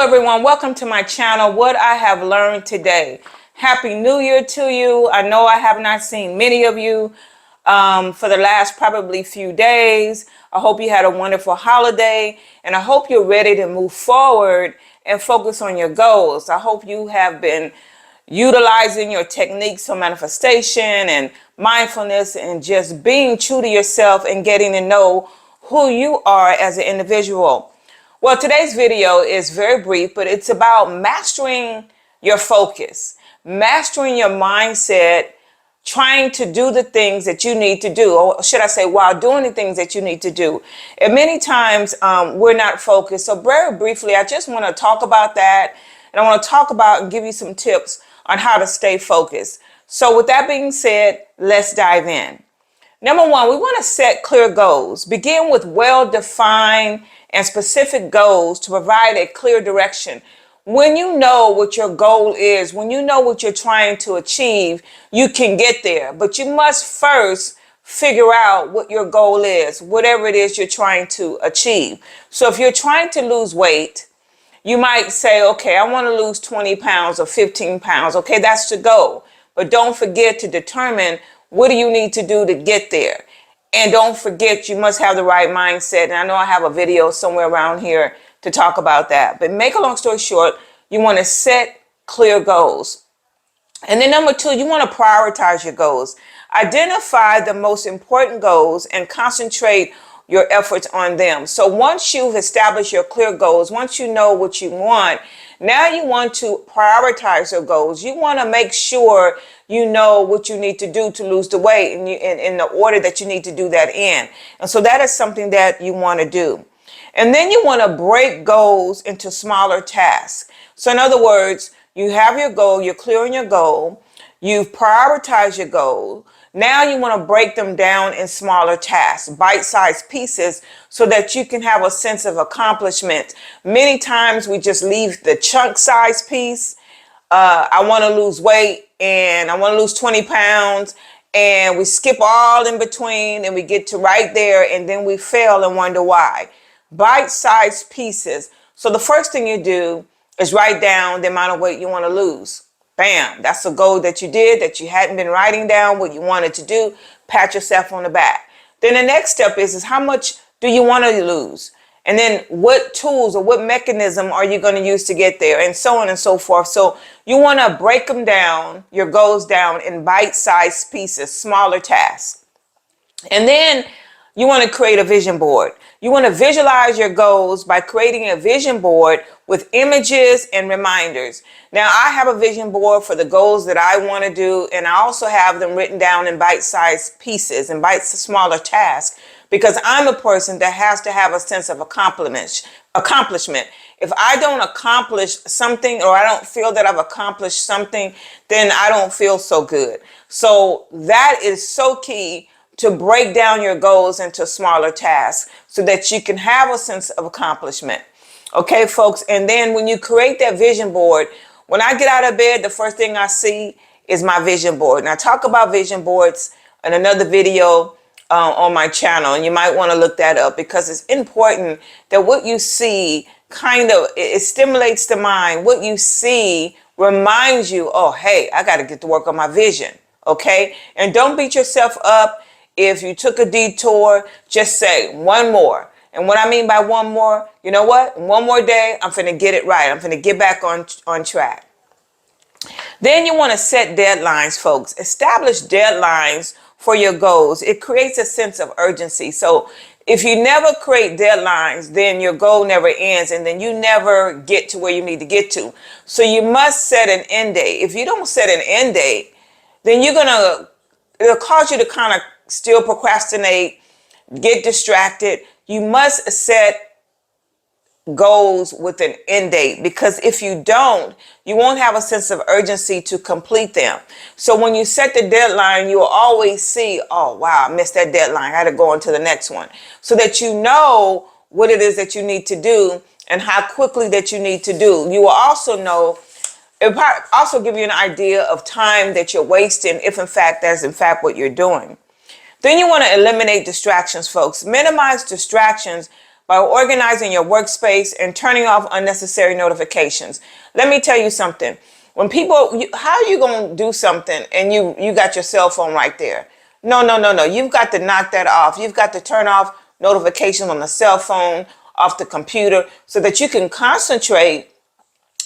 everyone, welcome to my channel. What I have learned today. Happy New Year to you. I know I have not seen many of you for the last probably few days. I hope you had a wonderful holiday, and I hope you're ready to move forward and focus on your goals. I hope you have been utilizing your techniques for manifestation and mindfulness and just being true to yourself and getting to know who you are as an individual. Well, today's video is very brief, but it's about mastering your focus, mastering your mindset, trying to do the things that you need to do, or should I say, while doing the things that you need to do. And many times we're not focused. So very briefly, I just want to talk about that. And I want to talk about and give you some tips on how to stay focused. So with that being said, let's dive in. Number one, we want to set clear goals. Begin with well-defined and specific goals to provide a clear direction. When you know what your goal is, when you know what you're trying to achieve, you can get there. But you must first figure out what your goal is, whatever it is you're trying to achieve. So if you're trying to lose weight, you might say, okay, I want to lose 20 pounds or 15 pounds. Okay, that's the goal. But don't forget to determine what do you need to do to get there. And don't forget, you must have the right mindset. And I know I have a video somewhere around here to talk about that. But make a long story short, you want to set clear goals. And then number two, you want to prioritize your goals. Identify the most important goals and concentrate your efforts on them. So once you've established your clear goals, once you know what you want, now you want to prioritize your goals. You want to make sure you know what you need to do to lose the weight and in the order that you need to do that in. And so that is something that you want to do. And then you want to break goals into smaller tasks. So in other words, you have your goal, you're clear on your goal, you've prioritized your goal. Now you want to break them down in smaller tasks, bite-sized pieces, so that you can have a sense of accomplishment. Many times we just leave the chunk-sized piece. I want to lose weight and I want to lose 20 pounds. And we skip all in between and we get to right there and then we fail and wonder why. Bite-sized pieces. So the first thing you do is write down the amount of weight you want to lose. Bam, that's a goal that you did, that you hadn't been writing down what you wanted to do. Pat yourself on the back. Then the next step is how much do you want to lose? And then what tools or what mechanism are you going to use to get there? And so on and so forth. So you want to break them down, your goals down in bite-sized pieces, smaller tasks. And then you want to create a vision board. You want to visualize your goals by creating a vision board with images and reminders. Now, I have a vision board for the goals that I want to do, and I also have them written down in bite-sized pieces and smaller tasks, because I'm a person that has to have a sense of accomplishment. If I don't accomplish something, or I don't feel that I've accomplished something, then I don't feel so good. So that is so key, to break down your goals into smaller tasks so that you can have a sense of accomplishment. Okay, folks. And then when you create that vision board, when I get out of bed, the first thing I see is my vision board. And I talk about vision boards in another video on my channel, and you might want to look that up, because it's important that what you see it stimulates the mind. What you see reminds you, oh, hey, I got to get to work on my vision. Okay. And don't beat yourself up. If you took a detour, just say one more. And what I mean by one more, you know what? One more day, I'm finna get it right. I'm finna get back on track. Then you want to set deadlines, folks. Establish deadlines for your goals. It creates a sense of urgency. So if you never create deadlines, then your goal never ends, and then you never get to where you need to get to. So you must set an end date. If you don't set an end date, then it'll cause you to kind of still procrastinate, get distracted. You must set goals with an end date, because if you don't, you won't have a sense of urgency to complete them. So when you set the deadline, you will always see, oh, wow, I missed that deadline. I got to go on to the next one, so that you know what it is that you need to do and how quickly that you need to do. You will also know, it will also give you an idea of time that you're wasting, if in fact that's in fact what you're doing. Then you want to eliminate distractions, folks. Minimize distractions by organizing your workspace and turning off unnecessary notifications. Let me tell you something. When people, how are you going to do something and you got your cell phone right there? No, no, no, no. You've got to knock that off. You've got to turn off notifications on the cell phone, off the computer, so that you can concentrate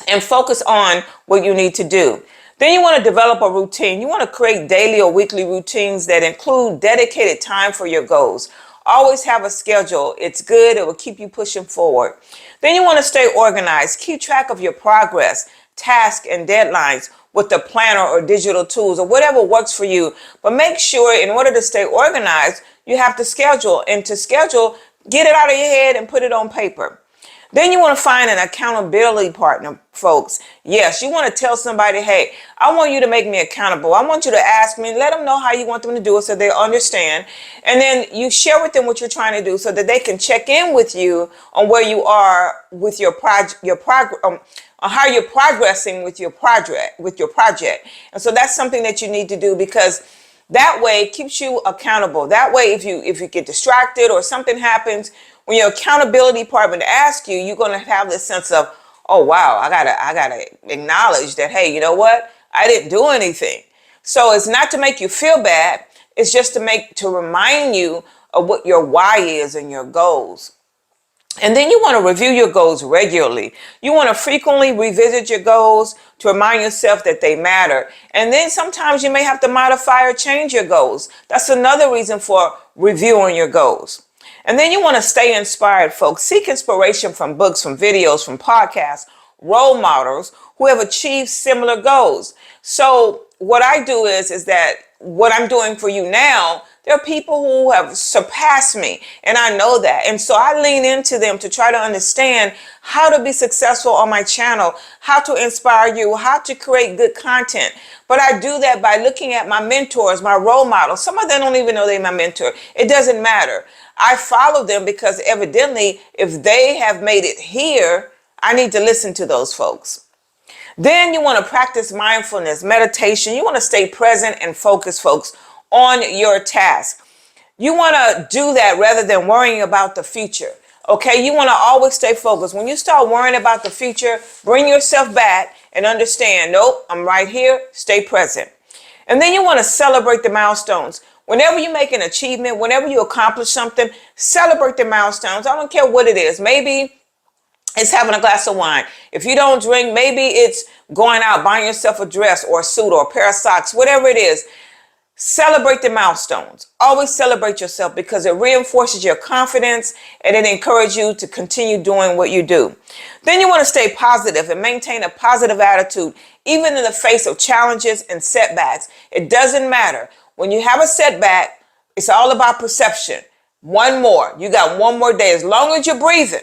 and focus on what you need to do. Then you want to develop a routine. You want to create daily or weekly routines that include dedicated time for your goals. Always have a schedule. It's good. It will keep you pushing forward. Then you want to stay organized. Keep track of your progress, tasks, and deadlines with the planner or digital tools or whatever works for you. But make sure in order to stay organized, you have to schedule. And to schedule, get it out of your head and put it on paper. Then you want to find an accountability partner, folks. Yes, you want to tell somebody, hey, I want you to make me accountable. I want you to ask me, let them know how you want them to do it so they understand. And then you share with them what you're trying to do so that they can check in with you on where you are with your on how you're progressing with your project. And so that's something that you need to do, because that way it keeps you accountable. That way, if you get distracted or something happens, when your accountability partner asks you, you're going to have this sense of, oh, wow, I gotta acknowledge that, hey, you know what? I didn't do anything. So it's not to make you feel bad. It's just to remind you of what your why is and your goals. And then you want to review your goals regularly. You want to frequently revisit your goals to remind yourself that they matter. And then sometimes you may have to modify or change your goals. That's another reason for reviewing your goals. And then you want to stay inspired, folks. Seek inspiration from books, from videos, from podcasts, role models who have achieved similar goals. So what I do is that what I'm doing for you now, there are people who have surpassed me, and I know that. And so I lean into them to try to understand how to be successful on my channel, how to inspire you, how to create good content. But I do that by looking at my mentors, my role models. Some of them don't even know they're my mentor. It doesn't matter. I follow them because evidently, if they have made it here, I need to listen to those folks. Then you want to practice mindfulness, meditation. You want to stay present and focused, folks, on your task. You want to do that rather than worrying about the future. Okay, you want to always stay focused. When you start worrying about the future, bring yourself back and understand, nope, I'm right here, stay present. And then you want to celebrate the milestones. Whenever you make an achievement, whenever you accomplish something, celebrate the milestones. I don't care what it is. Maybe it's having a glass of wine. If you don't drink, maybe it's going out, buying yourself a dress or a suit or a pair of socks, whatever it is. Celebrate the milestones. Always celebrate yourself, because it reinforces your confidence and it encourages you to continue doing what you do. Then you want to stay positive and maintain a positive attitude, even in the face of challenges and setbacks. It doesn't matter. When you have a setback, it's all about perception. One more. You got one more day. As long as you're breathing,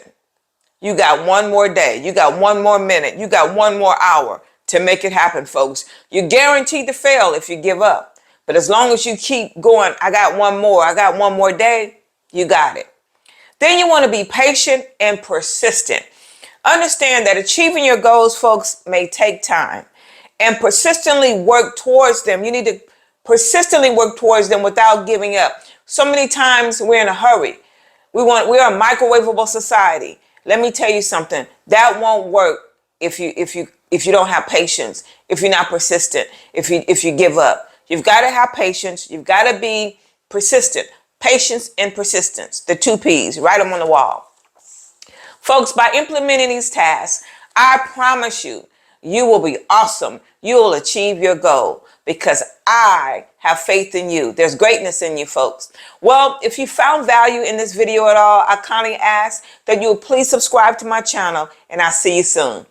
you got one more day. You got one more minute. You got one more hour to make it happen, folks. You're guaranteed to fail if you give up. But as long as you keep going, I got one more day, you got it. Then you want to be patient and persistent. Understand that achieving your goals, folks, may take time, and persistently work towards them. You need to persistently work towards them without giving up. So many times we're in a hurry. We're a microwavable society. Let me tell you something. That won't work if you don't have patience, if you're not persistent, if you give up. You've got to have patience. You've got to be persistent. Patience and persistence, the 2 P's, write them on the wall. Folks, by implementing these tasks, I promise you, you will be awesome. You will achieve your goal, because I have faith in you. There's greatness in you, folks. Well, if you found value in this video at all, I kindly ask that you will please subscribe to my channel, and I'll see you soon.